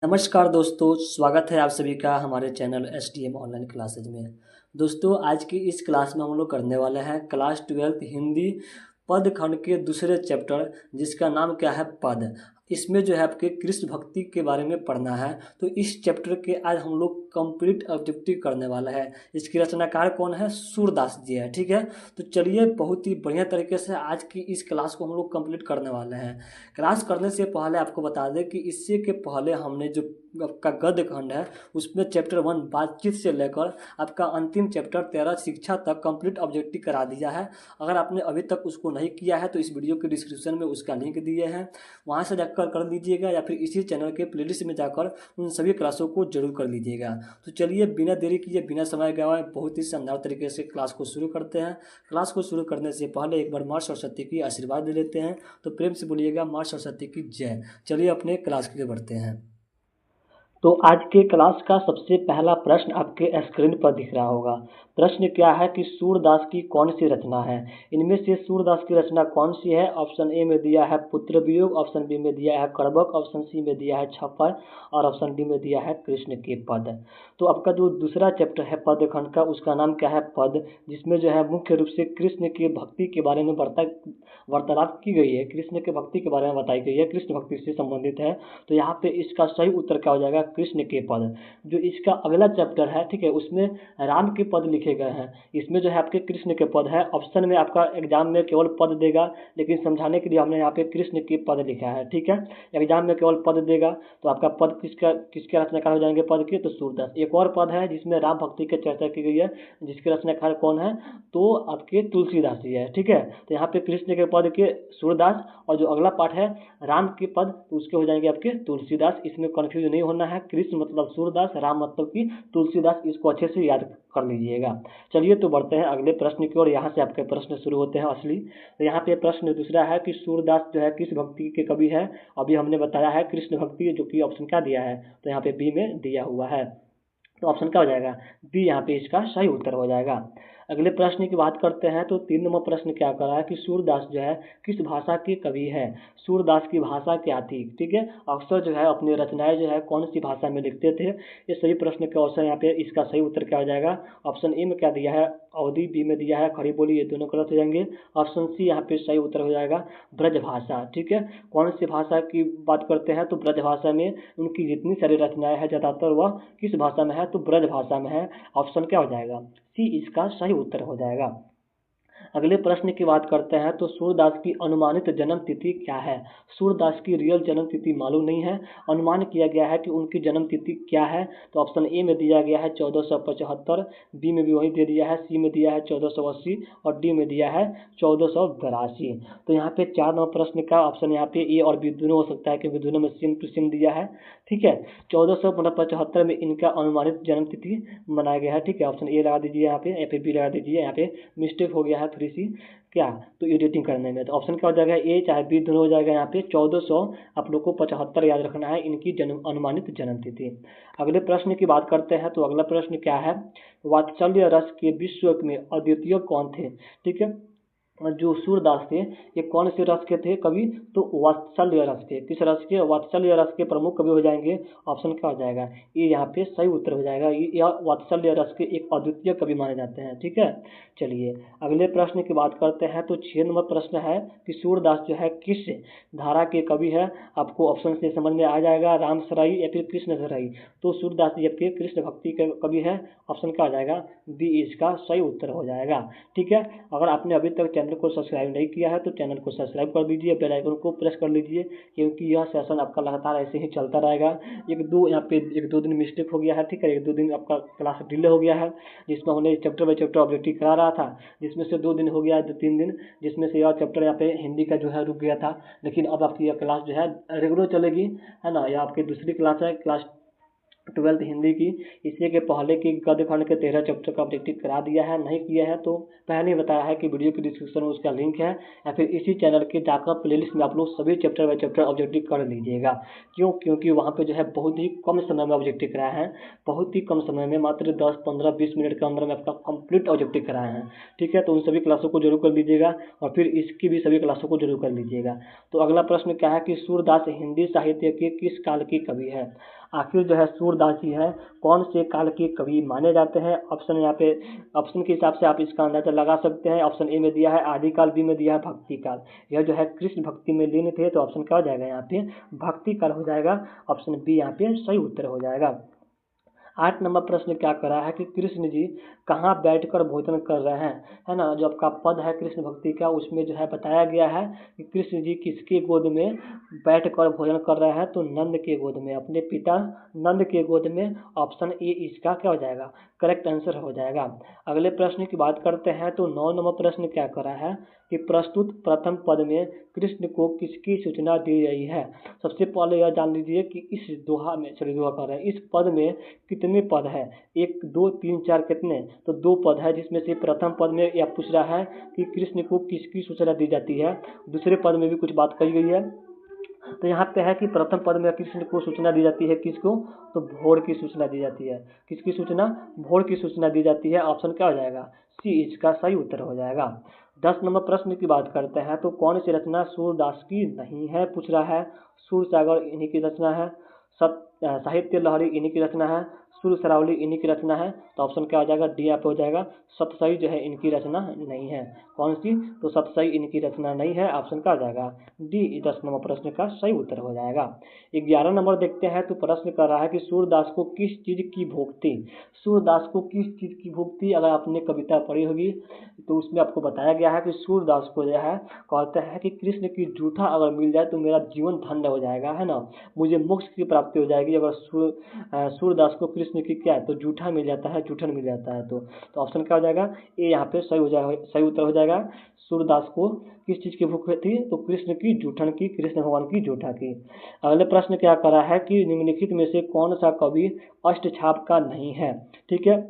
नमस्कार दोस्तों, स्वागत है आप सभी का हमारे चैनल STM ऑनलाइन क्लासेज में। दोस्तों, आज की इस क्लास में हम लोग करने वाले हैं क्लास 12th हिंदी पद खंड के दूसरे चैप्टर, जिसका नाम क्या है पद। इसमें जो है आपके कृष्ण भक्ति के बारे में पढ़ना है। तो इस चैप्टर के आज हम लोग कंप्लीट ऑब्जेक्टिव करने वाला है। इसके रचनाकार कौन है? सूरदास जी है। ठीक है, तो चलिए बहुत ही बढ़िया तरीके से आज की इस क्लास को हम लोग कंप्लीट करने वाले हैं। क्लास करने से पहले आपको बता दें कि इससे के पहले हमने जो आपका गद्य खंड है उसमें चैप्टर 1 बातचीत से लेकर आपका अंतिम चैप्टर 13 शिक्षा तक कंप्लीट ऑब्जेक्टिव करा दिया है। अगर आपने अभी तक उसको नहीं किया है तो इस वीडियो के डिस्क्रिप्शन में उसका लिंक दिए हैं, वहाँ से जाकर कर लीजिएगा, या फिर इसी चैनल के प्लेलिस्ट में जाकर उन सभी क्लासों को जरूर कर लीजिएगा। तो चलिए बिना देरी किए, बिना समय गवाए बहुत ही शानदार तरीके से क्लास को शुरू करते हैं। क्लास को शुरू करने से पहले एक बार माँ सरस्वती की आशीर्वाद ले लेते हैं। तो प्रेम से बोलिएगा माँ सरस्वती की जय। चलिए अपने क्लास के लिए बढ़ते हैं। तो आज के क्लास का सबसे पहला प्रश्न आपके स्क्रीन पर दिख रहा होगा। प्रश्न क्या है कि सूरदास की कौन सी रचना है? इनमें से सूरदास की रचना कौन सी है? ऑप्शन ए में दिया है पुत्र वियोग, ऑप्शन बी में दिया है करबक, ऑप्शन सी में दिया है छपर और ऑप्शन डी में दिया है कृष्ण के पद। तो आपका जो दूसरा चैप्टर है पद खंड का, उसका नाम क्या है पद, जिसमें जो है मुख्य रूप से कृष्ण के भक्ति के बारे में वार्तालाप की गई है। कृष्ण के भक्ति के बारे में बताई गई है, कृष्ण भक्ति से संबंधित है। तो यहाँ पे इसका सही उत्तर क्या हो जाएगा? कृष्ण के पद। जो इसका अगला चैप्टर है, ठीक है, उसमें राम के पद लिखे गए हैं। इसमें जो है आपके कृष्ण के पद है। ऑप्शन में आपका एग्जाम में केवल पद देगा, लेकिन समझाने के लिए हमने यहाँ पे कृष्ण के पद लिखा है। ठीक है, एग्जाम में केवल पद देगा तो आपका पद किसके रचनाकार हो जाएंगे पद के? तो सूरदास। एक और पद है जिसमें राम भक्ति की चर्चा की गई है, जिसके रचनाकार कौन है? तो आपके तुलसीदास जी है। ठीक है, तो यहाँ पे कृष्ण के पद के सूरदास, और जो अगला पाठ है राम के पद, तो उसके हो जाएंगे आपके तुलसीदास। इसमें कंफ्यूज नहीं होना है, कृष्ण मतलब सूरदास, राम मतलब कि तुलसीदास। इसको अच्छे से याद कर लीजिएगा। चलिए तो बढ़ते हैं अगले प्रश्न की ओर। यहाँ से आपके प्रश्न शुरू होते हैं असली। तो यहाँ पे प्रश्न दूसरा है कि सूरदास जो है किस भक्ति के कवि है? अभी हमने बताया है कृष्ण भक्ति, जो कि ऑप्शन क्या दिया है? तो यहाँ पे बी में दिया हुआ है। तो ऑप्शन क्या हो जाएगा? बी यहाँ पे इसका सही उत्तर हो जाएगा। अगले प्रश्न की बात करते हैं तो 3 नंबर प्रश्न क्या कर रहा है कि सूरदास जो है किस भाषा के कवि है? सूरदास की भाषा क्या थी? ठीक है, अक्सर जो है अपनी रचनाएं जो है कौन सी भाषा में लिखते थे? ये सही प्रश्न का ऑप्शन यहाँ पे इसका सही उत्तर क्या हो जाएगा? ऑप्शन ए में क्या दिया है? अवधी। बी में दिया है खड़ी बोली। ये दोनों गलत हो जाएंगे। ऑप्शन सी यहाँ पे सही उत्तर हो जाएगा ब्रज भाषा। ठीक है, कौन सी भाषा की बात करते हैं? तो ब्रज भाषा में उनकी जितनी सारी रचनाएं हैं ज़्यादातर वह किस भाषा में है? तो ब्रज भाषा में है। ऑप्शन क्या हो जाएगा? सी इसका सही उत्तर हो जाएगा। अगले प्रश्न की बात करते हैं तो सूरदास की अनुमानित जन्म तिथि क्या है? सूरदास की रियल जन्म तिथि मालूम नहीं है, अनुमान किया गया है कि उनकी जन्म तिथि क्या है। तो ऑप्शन ए में दिया गया है 1475, बी में भी वही दे दिया है, सी में दिया है 1480 और डी में दिया है 1482। तो यहाँ पे 4 नंबर प्रश्न का ऑप्शन यहाँ पे ए और बी दोनों हो सकता है, क्योंकि दोनों में सेम टू सेम दिया है। ठीक है, 1475 में इनका अनुमानित जन्म तिथि मनाया गया है। ठीक है, ऑप्शन ए लगा दीजिए यहाँ पे, या फिर बी लगा दीजिए। यहाँ पे मिस्टेक हो गया है थोड़ी सी, क्या तो एडिटिंग करने में। तो ऑप्शन क्या हो जाएगा? ए चाहे बी दोनों हो जाएगा। यहाँ पे 1400 आप लोग को 75 याद रखना है इनकी अनुमानित जन्म तिथि। अगले प्रश्न की बात करते हैं तो अगला प्रश्न क्या है? वात्सल्य रस के विश्व में अद्वितीय कौन थे? ठीक है, जो सूरदास थे ये कौन से रस के थे कवि? तो वात्सल्य रस के। किस रस के? वात्सल्य रस के प्रमुख कवि हो जाएंगे। ऑप्शन क्या हो जाएगा? ये यहाँ पे सही उत्तर हो जाएगा। ये वात्सल्य रस के एक अद्वितीय कवि माने जाते हैं। ठीक है, चलिए अगले प्रश्न की बात करते हैं तो 6 नंबर प्रश्न है कि सूरदास जो है किस धारा के कवि है? आपको ऑप्शन से समझ में आ जाएगा, राम सराई या फिर कृष्ण सराई। तो सूरदास जी आपके कृष्ण भक्ति के कवि है। ऑप्शन क्या हो जाएगा? बी इसका सही उत्तर हो जाएगा। ठीक है, अगर आपने अभी तक चैनल को सब्सक्राइब नहीं किया है तो चैनल को सब्सक्राइब कर दीजिए, बेल आइकन को प्रेस कर लीजिए, क्योंकि यह सेशन आपका लगातार ऐसे ही चलता रहेगा। यहाँ पे एक दो दिन मिस्टेक हो गया है। ठीक है, 1-2 दिन आपका क्लास डिले हो गया है, जिसमें हमने चैप्टर बाई चैप्टर ऑब्जेक्टिव करा रहा था, जिसमें से 2 दिन हो गया है, 2-3 दिन, जिसमें से यह चैप्टर यहाँ पे हिंदी का जो है रुक गया था। लेकिन अब आपकी यह क्लास जो है रेगुलर चलेगी, है ना। यह आपकी दूसरी क्लास है, क्लास 12th हिंदी की। इसी के पहले की गद्य खंड के 13 चैप्टर का ऑब्जेक्टिव करा दिया है। नहीं किया है तो पहले ही बताया है कि वीडियो की डिस्क्रिप्शन में उसका लिंक है, या फिर इसी चैनल के जाकर प्लेलिस्ट में आप लोग सभी चैप्टर बाई चैप्टर ऑब्जेक्टिव कर लीजिएगा। क्यों? क्योंकि वहाँ पे जो है बहुत ही कम समय में ऑब्जेक्टिव कराया है, बहुत ही कम समय में, मात्र 10, 15, 20 मिनट के अंदर में आपका कंप्लीट ऑब्जेक्टिव कराया है। ठीक है, तो उन सभी क्लासों को जरूर कर लीजिएगा, और फिर इसकी भी सभी क्लासों को जरूर कर लीजिएगा। तो अगला प्रश्न क्या है कि सूरदास हिंदी साहित्य के किस काल की कवि है? आखिर जो है सूरदास जी है कौन से काल के कवि माने जाते हैं? ऑप्शन यहाँ पे ऑप्शन के हिसाब से आप इसका अंदाजा लगा सकते हैं। ऑप्शन ए में दिया है आदिकाल, बी में दिया है भक्ति काल। यह जो है कृष्ण भक्ति में लीन थे, तो ऑप्शन क्या हो जाएगा यहाँ पे? भक्ति काल हो जाएगा। ऑप्शन बी यहाँ पे सही उत्तर हो जाएगा। 8 नंबर प्रश्न क्या करा है कि कृष्ण जी कहाँ बैठकर भोजन कर रहे हैं, है ना। जो आपका पद है कृष्ण भक्ति का, उसमें जो है बताया गया है कि कृष्ण जी किसके गोद में बैठकर भोजन कर रहे हैं, तो नंद के गोद में, अपने पिता नंद के गोद में। ऑप्शन ए इसका क्या हो जाएगा? करेक्ट आंसर हो जाएगा। अगले प्रश्न की बात करते हैं तो 9 नंबर प्रश्न क्या करा है कि प्रस्तुत प्रथम पद में कृष्ण को किसकी सूचना दी गई है? सबसे पहले यह जान लीजिए कि इस दोहा में, सॉरी दोहा कर रहे हैं, इस पद में कितने पद है? 1 2 3 4 कितने? तो 2 पद है, जिसमें से प्रथम पद में यह पूछ रहा है कि कृष्ण को किसकी सूचना दी जाती है। दूसरे पद में भी कुछ बात कही गई है। तो यहाँ पे है कि प्रथम पद में कृष्ण को सूचना दी जाती है किसको? तो भोर की सूचना दी जाती है। किसकी सूचना? भोर की सूचना दी जाती है। ऑप्शन क्या हो जाएगा? सी इसका सही उत्तर हो जाएगा। 10 नंबर प्रश्न की बात करते हैं तो कौन सी रचना सूरदास की नहीं है, पूछ रहा है। सूरसागर इन्हीं की रचना है। साहित्य लहरी इन्हीं की रचना है। सुर सरावली इन्हीं की रचना है। तो ऑप्शन क्या हो जाएगा? डी यहाँ पे हो जाएगा। सतसई जो है इनकी रचना नहीं है। कौन सी? तो सतसई इनकी रचना नहीं है। ऑप्शन क्या हो जाएगा? डी 10 नंबर प्रश्न का सही उत्तर हो जाएगा। 11 नंबर देखते हैं तो प्रश्न कर रहा है कि सूरदास को किस चीज की भूख थी? सूरदास को किस चीज की भूख थी? अगर आपने कविता पढ़ी होगी तो उसमें आपको बताया गया है कि सूरदास को जो है कहते हैं कि कृष्ण की जूठा अगर मिल जाए तो मेरा जीवन धन्य हो जाएगा, है ना। मुझे मोक्ष की प्राप्ति हो जाएगी अगर सूरदास को कृष्ण की क्या है तो जूठा मिल जाता है, जूठन मिल जाता है। तो ऑप्शन क्या हो जाएगा? ए यहाँ पे सही हो जाएगा, सही उत्तर हो जाएगा। सूरदास को किस चीज की भूख थी? तो कृष्ण की जूठन की, कृष्ण भगवान की जूठा की। अगले प्रश्न क्या करा है कि निम्नलिखित में से कौन सा कवि अष्टछाप का नहीं है? ठीक है,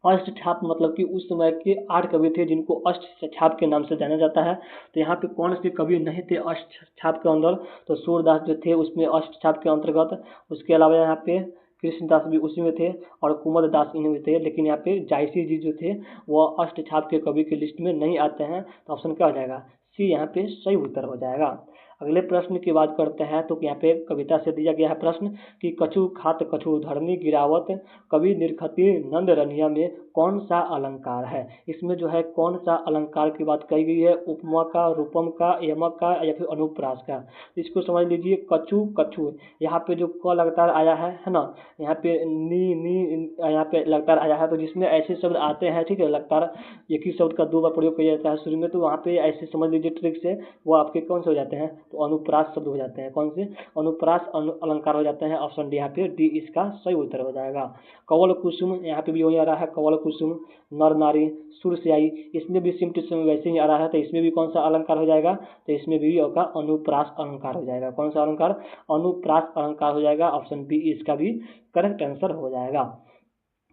अष्टछाप मतलब कि उस समय के 8 कवि थे जिनको अष्टछाप के नाम से जाना जाता है। तो यहाँ पे कौन से कवि नहीं थे अष्टछाप के अंदर? तो सूरदास जो थे उसमें अष्टछाप के अंतर्गत। उसके अलावा यहाँ पे कृष्णदास भी उसी में थे और कुमुद दास इनमें थे। लेकिन यहाँ पे जायसी जी जो थे वो अष्टछाप के कवि की लिस्ट में नहीं आते हैं। तो ऑप्शन क्या हो जाएगा? सी यहाँ पे सही उत्तर हो जाएगा। अगले प्रश्न की बात करते हैं तो यहाँ पे कविता से दिया गया है प्रश्न कि कछु खात कछु धरनी गिरावत कवि निरखती नंद रनिया में कौन सा अलंकार है? इसमें जो है कौन सा अलंकार की बात कही गई है? उपमा का, रूपम का, यमक का या फिर अनुप्रास का? इसको समझ लीजिए। कछु कछु यहाँ पे जो क लगातार आया है ना। यहाँ पे नी यहाँ पे लगातार आया है, तो जिसमें ऐसे शब्द आते हैं, ठीक है, लगातार एक ही शब्द का 2 बार प्रयोग किया जाता है शुरू में, तो वहाँ पे ऐसे समझ लीजिए ट्रिक से वो आपके कौन से हो जाते हैं? तो अनुप्रास शब्द हो जाते हैं। कौन से? अनुप्रास अलंकार हो जाते हैं। ऑप्शन डी यहाँ पे डी इसका सही उत्तर हो जाएगा। कवल कुसुम यहाँ पे भी वही आ रहा है, कवल कुसुम, नर नारी, सुर स्याही, इसमें भी सेम टू सेम वैसे ही आ रहा है। तो इसमें भी कौन सा अलंकार हो जाएगा? तो इसमें भी होगा अनुप्रास अलंकार हो जाएगा। कौन सा अलंकार? अनुप्रास अलंकार हो जाएगा। ऑप्शन बी इसका भी करेक्ट आंसर हो जाएगा।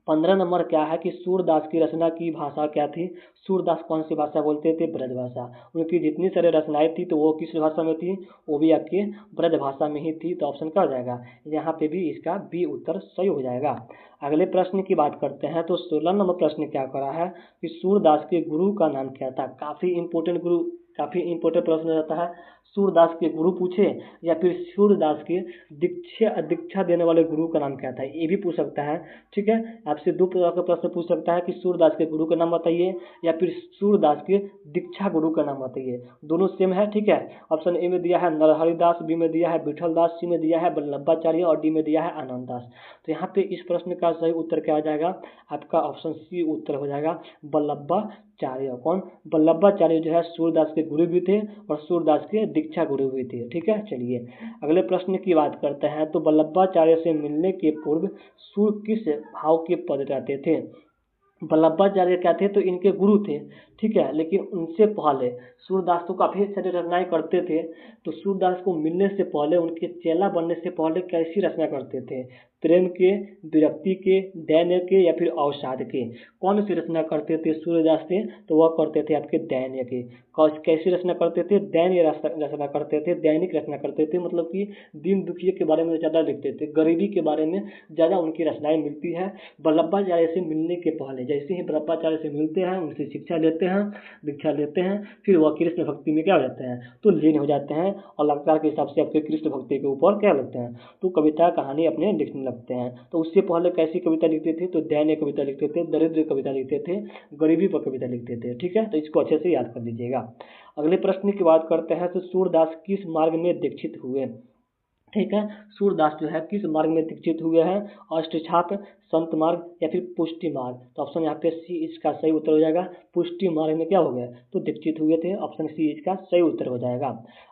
15 नंबर क्या है कि सूरदास की रचना की भाषा क्या थी? सूरदास कौन सी भाषा बोलते थे? ब्रज भाषा। उनकी जितनी सारी रचनाएं थी तो वो किस भाषा में थी? वो भी आपकी ब्रज भाषा में ही थी। तो ऑप्शन क्या हो जाएगा? यहाँ पे भी इसका बी उत्तर सही हो जाएगा। अगले प्रश्न की बात करते हैं तो 16 नंबर प्रश्न क्या करा है कि सूरदास के गुरु का नाम क्या था? काफ़ी इंपॉर्टेंट प्रश्न रहता है। सूरदास के गुरु पूछे या फिर सूरदास के दीक्षा देने वाले गुरु का नाम क्या था, ये भी पूछ सकता है। ठीक है, आपसे 2 प्रकार का प्रश्न पूछ सकता है कि सूरदास के गुरु का नाम बताइए या फिर सूरदास के दीक्षा गुरु का नाम बताइए। दोनों सेम है, ठीक है। ऑप्शन ए में दिया है नरहरि दास, बी में दिया है विठल दास, सी में दिया है वल्लभाचार्य और डी में दिया है आनंद दास। तो यहाँ पे इस प्रश्न का सही उत्तर क्या आ जाएगा? आपका ऑप्शन सी उत्तर हो जाएगा, वल्लभाचार्य। कौन? वल्लभाचार्य जो है सूरदास के गुरु भी थे और सूरदास के दीक्षा गुरु भी थे। ठीक है, चलिए अगले प्रश्न की बात करते हैं तो वल्लभाचार्य से मिलने के पूर्व सूर किस भाव के पद रहते थे? वल्लभाचार्य क्या थे? तो इनके गुरु थे, ठीक है। लेकिन उनसे पहले सूरदास तो काफ़ी सारी रचनाएं करते थे। तो सूरदास को मिलने से पहले, उनके चेला बनने से पहले कैसी रचना करते थे? प्रेम के, विरक्ति के, दैन्य के या फिर अवसाद के? कौन सी रचना करते थे सूरदास थे? तो वह करते थे आपके दैन्य के। कैसी रचना करते थे? दैन्य रचना करते थे, दैनिक रचना करते थे। मतलब कि दीन दुखिए के बारे में ज़्यादा लिखते थे, गरीबी के बारे में ज़्यादा उनकी रचनाएं मिलती है वल्लभाचार्य से मिलने के पहले। जैसे ही बृहस्पतिचार्य से मिलते हैं, उनसे शिक्षा लेते हैं, दीक्षा लेते हैं, फिर वह कृष्ण भक्ति में क्या हो जाते हैं, तो लीन हो जाते हैं और लगता के हिसाब से आपके कृष्ण भक्ति के ऊपर क्या लगते हैं, तो कविता कहानी अपने लिखने लगते हैं। तो उससे पहले कैसी कविता लिखते थे, तो दयनीय कविता लिखते थे, दरिद्र कविता लिखते थे, गरीबी पर कविता लिखते थे। ठीक है, तो इसको अच्छे से याद कर लीजिएगा। अगले प्रश्न की बात करते हैं, तो सूरदास किस मार्ग में दीक्षित हुए। ठीक है, सूरदास जो है किस मार्ग में दीक्षित हुए हैं, अष्टछाप, संत मार्ग या फिर पुष्टि मार्ग। तो ऑप्शन यहाँ पे सी इसका सही उत्तर हो जाएगा। पुष्टि मार्ग में क्या हो गया, तो दीक्षित हुए थे। ऑप्शन सी इसका सही उत्तर हो जाएगा।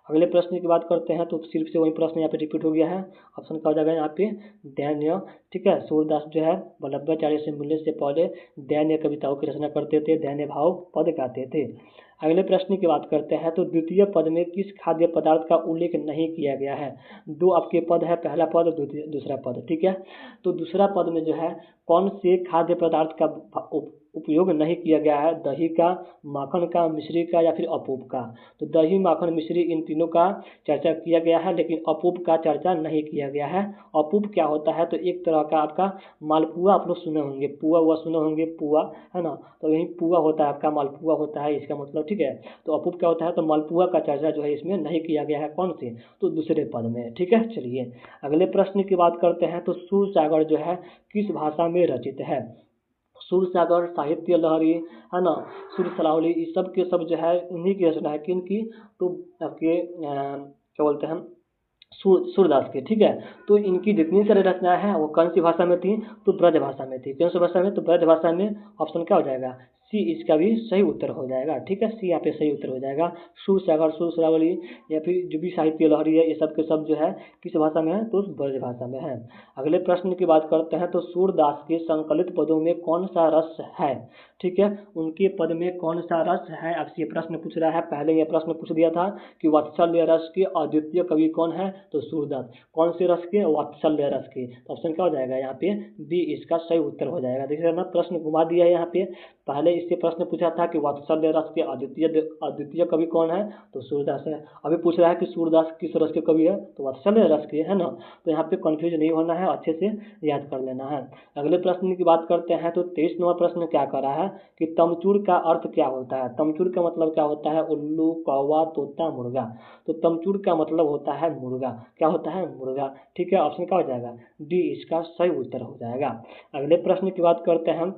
अगले प्रश्न की बात करते हैं, तो सिर्फ से वही प्रश्न यहाँ पे रिपीट हो गया है। ऑप्शन क्या हो जाएगा यहाँ पे, दैन्य। ठीक है, सूरदास जो है वल्लभाचार्य से मिलने से पहले दैन्य कविताओं की रचना करते थे, दैन्य भाव पद गाते थे। अगले प्रश्न की बात करते हैं, तो द्वितीय पद में किस खाद्य पदार्थ का उल्लेख नहीं किया गया है। दो आपके पद है, पहला पद दूसरा पद। ठीक है, तो दूसरा पद में जो है कौन से खाद्य पदार्थ का उपयोग नहीं किया गया है, दही का, माखन का, मिश्री का या फिर अपूप का। तो दही, माखन, मिश्री इन तीनों का चर्चा किया गया है, लेकिन अपूप का चर्चा नहीं किया गया है। अपूप क्या होता है, तो एक तरह का आपका मालपुआ आप लोग सुने होंगे, पुआ हुआ सुने होंगे, पुआ है ना, तो यही पुआ होता है आपका, मालपुआ होता है इसका मतलब। ठीक है, तो अपूप क्या होता है, तो मालपुआ का चर्चा जो है इसमें नहीं किया गया है। कौन से, तो दूसरे पद में। ठीक है, चलिए अगले प्रश्न की बात करते हैं, तो सूरसागर जो है किस भाषा में रचित है। सूरसागर, साहित्य लहरी है ना, सुरसरावली, ये सब के सब जो है उन्हीं की रचना है। किन की, तो आपके क्या बोलते हैं, सूरदास के। ठीक है, तो इनकी जितनी सारी रचनाएं हैं वो कौन सी भाषा में थी, तो ब्रज भाषा में थी। कौन सी भाषा में, तो ब्रज भाषा में। ऑप्शन क्या हो जाएगा, सी इसका भी सही उत्तर हो जाएगा। ठीक है, सी यहाँ पे सही उत्तर हो जाएगा। सूरसागर, सुरसरावली या फिर जो भी साहित्य लहरी है, ये सब के सब जो है किस भाषा में है, तो ब्रज भाषा में है। अगले प्रश्न की बात करते हैं, तो सूरदास के संकलित पदों में कौन सा रस है। ठीक है, उनके पद में कौन सा रस है, आपसे ये प्रश्न पूछ रहा है। पहले ये प्रश्न पूछ दिया था कि वात्सल्य रस के अद्वितीय कवि कौन है, तो सूरदास। कौन से रस के, वात्सल्य रस के। तो ऑप्शन क्या हो जाएगा यहाँ पे, बी इसका सही उत्तर हो जाएगा। देखिए ना, प्रश्न घुमा दिया है यहाँ पे। पहले इससे प्रश्न पूछा था कि वात्सल्य रस के अद्वितीय कवि कौन है, तो सूरदास है। अभी पूछ रहा है कि सूरदास किस रस के कवि है, तो वात्सल्य रस के, है ना। तो यहाँ पे कंफ्यूज नहीं होना है, अच्छे से याद कर लेना है। अगले प्रश्न की बात करते हैं, तो 23 नंबर प्रश्न क्या कर रहा है कि तमचूर का अर्थ क्या होता है। तमचूर का मतलब क्या होता है, उल्लू, कौवा, तोता, मुर्गा। तो तमचूर का मतलब होता है मुर्गा। क्या होता है, मुर्गा। ठीक है, ऑप्शन क्या हो जाएगा, डी इसका सही उत्तर हो जाएगा। अगले प्रश्न की बात करते हैं,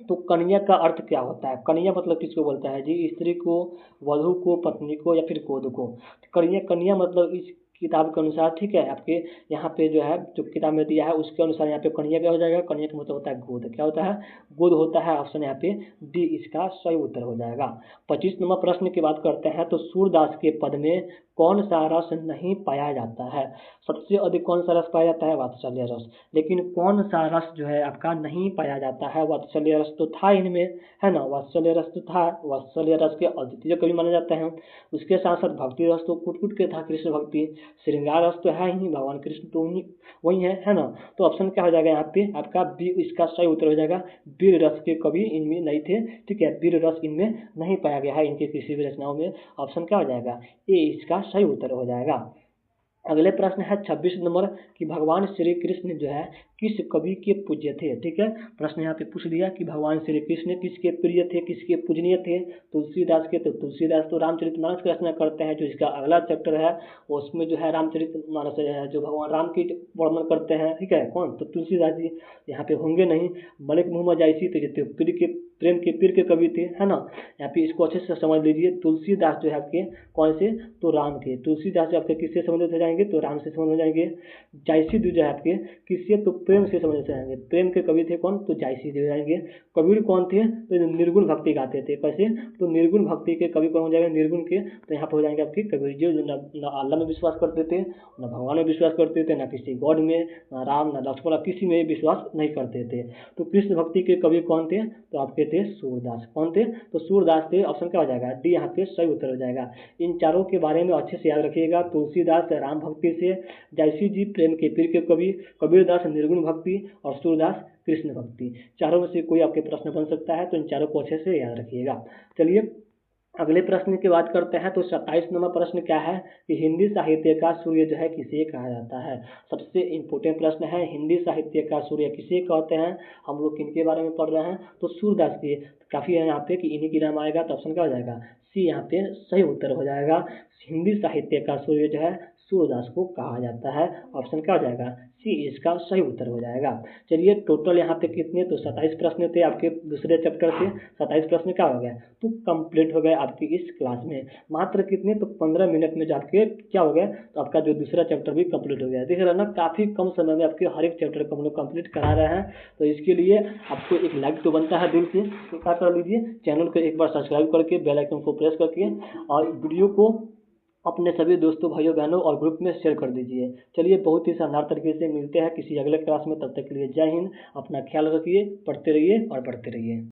तो कन्या का अर्थ क्या होता है। कन्या मतलब किसको बोलता है जी, स्त्री को, वधु को, पत्नी को या फिर गोद को। कन्या, कन्या मतलब इस किताब के अनुसार, ठीक है, आपके यहाँ पे जो है जो किताब में दिया है उसके अनुसार यहाँ पे कन्या क्या हो जाएगा, कन्या का मतलब होता है गोद। क्या होता है, गोद होता है। ऑप्शन यहाँ पे डी इसका सही उत्तर हो जाएगा। 25 नंबर प्रश्न की बात करते हैं, तो सूरदास के पद में कौन सा रस नहीं पाया जाता है। सबसे अधिक कौन सा रस पाया जाता है, वात्सल्य रस। लेकिन कौन सा रस जो है आपका नहीं पाया जाता है, वात्सल्य रस तो था इनमें, है ना, वात्सल्य रस तो था। वात्सल्य रस के अद्वितीय कवि माने जाते हैं। उसके साथ साथ भक्ति रस तो कुट कुट के था, कृष्ण भक्ति। श्रृंगार रस तो है ही, भगवान कृष्ण तो वही है ना। तो ऑप्शन क्या हो जाएगा यहाँ पे आपका बी इसका सही उत्तर हो जाएगा। वीर रस के कवि इनमें नहीं थे। ठीक है, वीर रस इनमें नहीं पाया गया है इनके किसी भी रचनाओं में। ऑप्शन क्या हो जाएगा, ए इसका सही उत्तर हो जाएगा। अगले प्रश्न है 26 नंबर कि भगवान श्री कृष्ण जो है किस कवि के पूज्य थे। ठीक है, प्रश्न यहाँ पे पूछ दिया कि भगवान श्री कृष्ण किसके प्रिय थे, किसके पूजनीय थे। तुलसीदास के। तो तुलसीदास तो रामचरितमानस की रचना करते हैं, जो इसका अगला चैप्टर है उसमें जो है रामचरितमानस है, जो भगवान राम की वर्णन करते हैं। ठीक है, कौन, तो तुलसीदास जी यहाँ पे होंगे नहीं। मलिक मोहम्मद जायसी तो जो प्रेम के पीर के कवि थे, है ना। यहाँ पे इसको अच्छे से समझ लीजिए। तुलसीदास जो है आपके कौन से, तो राम के। तुलसीदास जो आपके किससे संबंधित हो जाएंगे, तो राम से संबंधित हो जाएंगे। जायसी जो है आपके किससे, तो प्रेम से संबंधित हो जाएंगे। प्रेम के कवि थे कौन, तो जायसी हो जाएंगे। कबीर कौन थे, तो निर्गुण भक्ति गाते थे। कैसे, तो निर्गुण भक्ति के कवि कौन हो जाएंगे, निर्गुण के। तो यहाँ पर हो जाएंगे आपके कबीर जी, जो न अल्लाह में विश्वास करते थे, न भगवान में विश्वास करते थे, न किसी गॉड में, न राम, न लक्ष्मण, किसी में विश्वास नहीं करते थे। तो कृष्ण भक्ति के कवि कौन थे, तो आपके थे सूरदास। कौन थे, तो सूरदास थे। ऑप्शन क्या हो जाएगा, डी यहाँ पे सही उत्तर हो जाएगा। इन चारों के बारे में अच्छे से याद रखिएगा। तुलसीदास राम भक्ति से, जायसी जी प्रेम के पीर के कवि, कबीरदास निर्गुण भक्ति और सूरदास कृष्ण भक्ति। चारों में से कोई आपके प्रश्न बन सकता है, तो इन चारों को अच्छे से याद रखिएगा। चलिए अगले प्रश्न की बात करते हैं तो 27 नंबर प्रश्न क्या है कि हिंदी साहित्य का सूर्य जो है किसे कहा जाता है। सबसे इम्पोर्टेंट प्रश्न है, हिंदी साहित्य का सूर्य किसे कहते हैं। हम लोग किनके बारे में पढ़ रहे हैं तो सूरदास की। काफ़ी है यहाँ पे कि इन्हीं की नाम आएगा तो ऑप्शन क्या हो जाएगा, सी यहाँ पे सही उत्तर हो जाएगा। हिंदी साहित्य का सूर्य जो है सूरदास को कहा जाता है। ऑप्शन क्या हो जाएगा, सी इसका सही उत्तर हो जाएगा। चलिए टोटल यहाँ पे कितने, तो 27 प्रश्न थे आपके दूसरे चैप्टर से। 27 प्रश्न क्या हो गया तो कंप्लीट हो गए आपकी इस क्लास में। मात्र कितने, तो 15 मिनट में जो आपके क्या हो गया, तो आपका जो दूसरा चैप्टर भी कंप्लीट हो गया। देख रहे हैं ना, काफ़ी कम समय में आपके हर एक चैप्टर को हम लोग कंप्लीट करा रहे हैं। तो इसके लिए आपको एक लाइक तो बनता है दिल से, तो क्या कर लीजिए, चैनल को एक बार सब्सक्राइब करके बेल आइकन को प्रेस करके और वीडियो को अपने सभी दोस्तों भाइयों बहनों और ग्रुप में शेयर कर दीजिए। चलिए बहुत ही शानदार तरीके से मिलते हैं किसी अगले क्लास में, तब तक के लिए जय हिंद। अपना ख्याल रखिए, पढ़ते रहिए और बढ़ते रहिए।